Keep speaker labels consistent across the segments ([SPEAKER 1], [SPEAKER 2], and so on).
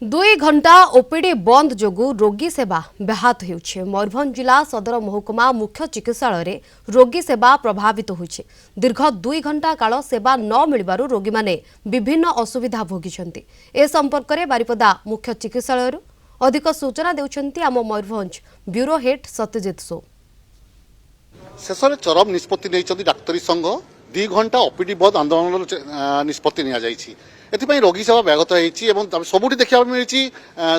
[SPEAKER 1] दुई घंटा ओपीडी बंद जोगु रोगी सेवा व्याहत होउछे। मयूरभंज जिला सदर महकुमा मुख्य चिकित्सालय रोगी सेवा प्रभावित होइछे। दीर्घ 2 घंटा काल सेवा न मिलबारु रोगी माने विभिन्न असुविधा भोगिछन्ति। ए संपर्क में बारिपदा मुख्य चिकित्सालय अधिक सूचना देउछन्ति आम मयूरभंज ब्यूरो हेड सत्यजित सो।
[SPEAKER 2] शेष में चरम निष्पत्ति नहीं डाक्तरी संघ 2 घंटा ओपीडी बंद आंदोलन निष्पत्ति एथिपाई रोगी सेवा व्याहत होती सबुठी देखा मिली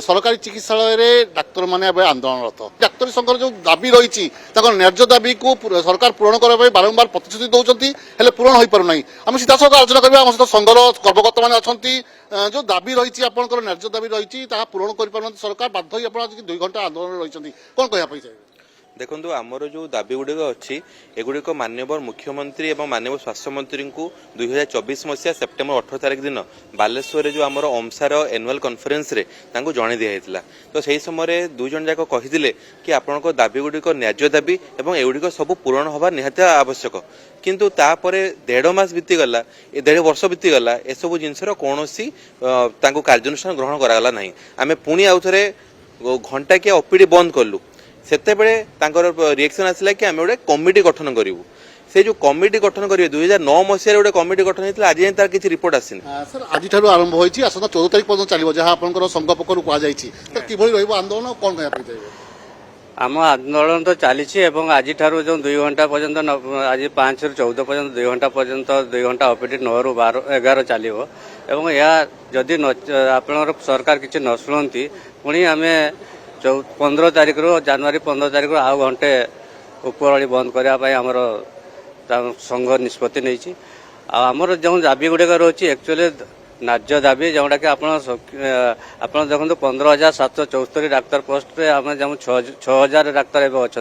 [SPEAKER 2] सरकारी चिकित्सालय डाक्तर मैंने आंदोलनरत डाक्तरी संघर जो दाबी रही न्याय्य दाबी को सरकार पूरण करने बारंबार प्रतिश्रुति दौरान पूरण हो पारना आम सीधा सड़क आलोचना करवा आम सहित संघर कर्मकर्ता मैंने अच्छा जो दाबी रही आपंकर न्याय्य दाबी रही पूरण कर सरकार बाध्य आप 2 घंटा आंदोलन रही कौन कहना चाहिए।
[SPEAKER 3] देखो आमर जो दाबी गुड़िक अच्छी एगुड़िक माननीय मुख्यमंत्री और माननीय स्वास्थ्य मंत्री को 2024 मसीहा सेप्टेम्बर 18 तारिख दिन बालेश्वर जो आमर ओमसार एनुअल कॉन्फ्रेंस रे तांको जणाई दिया तो सही समय दुई जन जाक कही कि आपण दाबी गुड़िक न्याय्य दाबी और एगुड़िक सब पूरण हवा निहाती आवश्यक किंतु तापर 1.5 मास बीतीगला 1.5 वर्ष बीतीगला एसबू जिनसर कौन कार्यानुष्ठान ग्रहण करागला ना आम पुणी आउ थे घंटा कि ओपीडी बंद कलु सेते रिएक्शन आसला कि आम गोटे कमिटी गठन करूँ से जो कमिटी गठन करेंगे 2009 मसीह गोटे कमिटी गठन होता आज तार किसी रिपोर्ट आसनी
[SPEAKER 2] सर आज आरंभ होती आसता 14 तारिख पर्यटन चलो जहाँ आप संघ पक्ष कहुई कि आंदोलन कौन कहना
[SPEAKER 4] आम आंदोलन तो चली आज जो 2 घंटा पर्यंत आज 5 ରୁ 14 पर्यंत 2 घंटा पर्यंत 2 घंटा ओपीडी 9 ରୁ 11 चलो एवं यह जदि आप सरकार किसी न शुणती पुणी आम 15 तारिख रू जनवरी 15 तारिख रू आउ घंटे उपरओली बंद करने आमर संघ निष्पत्ति नहीं आमर जो दाबी गुड़िक रही एक्चुअली न्याय्य दाबी जोटा कि आप देखो 15,774 डाक्तर पोस्ट रे आम जो 6,000 डाक्तर एवं अच्छा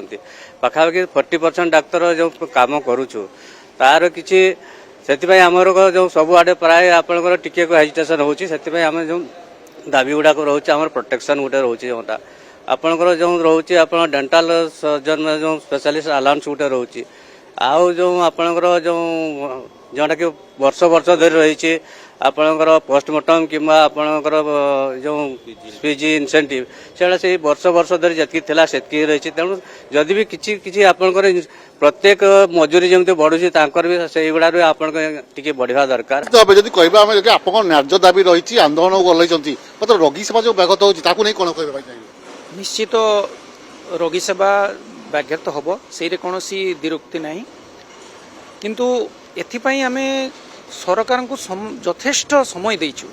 [SPEAKER 4] पाखापाखि 40% डाक्तर जो कम करुचु तार किसी से आमर जो सबुआडे प्राय आपंकर टिके हेजिटेसन होती आम जो दाबी गुड़ाक रोचे आम प्रोटेक्शन गोटे रोचे जोटा आपंकर जो रोचे आप डेंटाल सर्जन जो स्पेशलिस्ट अलाउंस गोटे रोचे आउ जो आपंकर जो जोटा कि वर्ष वर्ष धरी रही आपंकर पोस्टमार्टम कि आपंकर जो पीजी इनसेंटिव से वर्ष वर्ष धरी जी से रही तेणु जदि भी किसी आपंकर प्रत्येक मजूरी जमी बढ़ुची भी से गुड़ा आपके बढ़ा दरकार
[SPEAKER 2] जब कह आप न्याय्य दाबी रही आंदोलन गलती मतलब रोगी सेवा जो व्याघत होती कौन कह
[SPEAKER 5] निश्चित रोगी सेवा व्याघात हम से कौन द्विरुक्ति ना किंतु एथिपाई आम सरकार को यथेष्ट समय देचु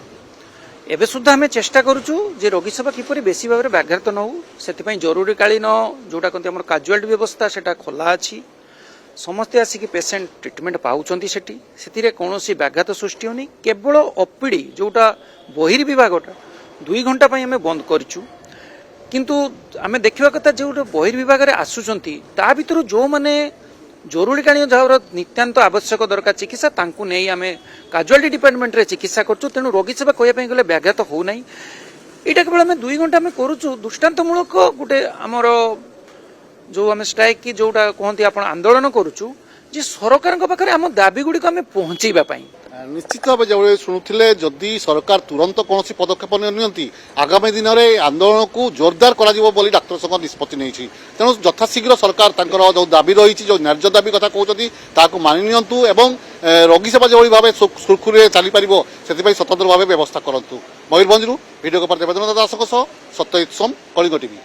[SPEAKER 5] एबे सुद्धा आम चेष्टा करुचु जे रोगी सेवा किपरि बेसी भाव में व्याघात न हो से जरूरीकालीन जोटा कहते आम काजुआलिटी व्यवस्था से खोला अच्छी समस्ते आसिक पेसेंट ट्रिटमेंट पाउछंती सेठी से कौन व्याघात सृष्टि होनी केवल ओपीडी जोटा बहिर्विभागटा 2 घंटा आम बंद करूँ किंतु आम देखा कथा जो बहिर्विभाग आसुचंती ता भितर जो माने जरूरीकालीन जहाँ नित्यांत आवश्यक दरकार चिकित्सा तांकु नहीं आम काजुआलिटी डिपार्टमेंट रे चिकित्सा करूँ तेणु रोगी सेवा कहवाई गले व्याघात होना यहाँ केवल आम 2 घंटा आम करूँ दृष्टांतमूलक गोटे आमर जो आम स्ट्राइक कि जोटा कहते आप आंदोलन करूँ जे सरकार पाखे आम दाबी गुड़िक आम पहुँचाई
[SPEAKER 2] निश्चित भाव जो शुणुले जदि सरकार तुरंत कौन पदक्षेप नि आगामी दिन में आंदोलन को जोरदार कर डाक्तर संघ निष्पत्ति नहीं तेणु यथाशीघ्र सरकार जो दाबी रही जो न्याय्य दाबी कथा कहते मानि नियंतु एवं रोगी सेवा जो भाव सुरखुरी चली पार से स्वतंत्र भाव व्यवस्था करूँ। मयूरभंज भिडियो कपर देवेंद्र दास सत्यजित सोम कलिंग टीवी।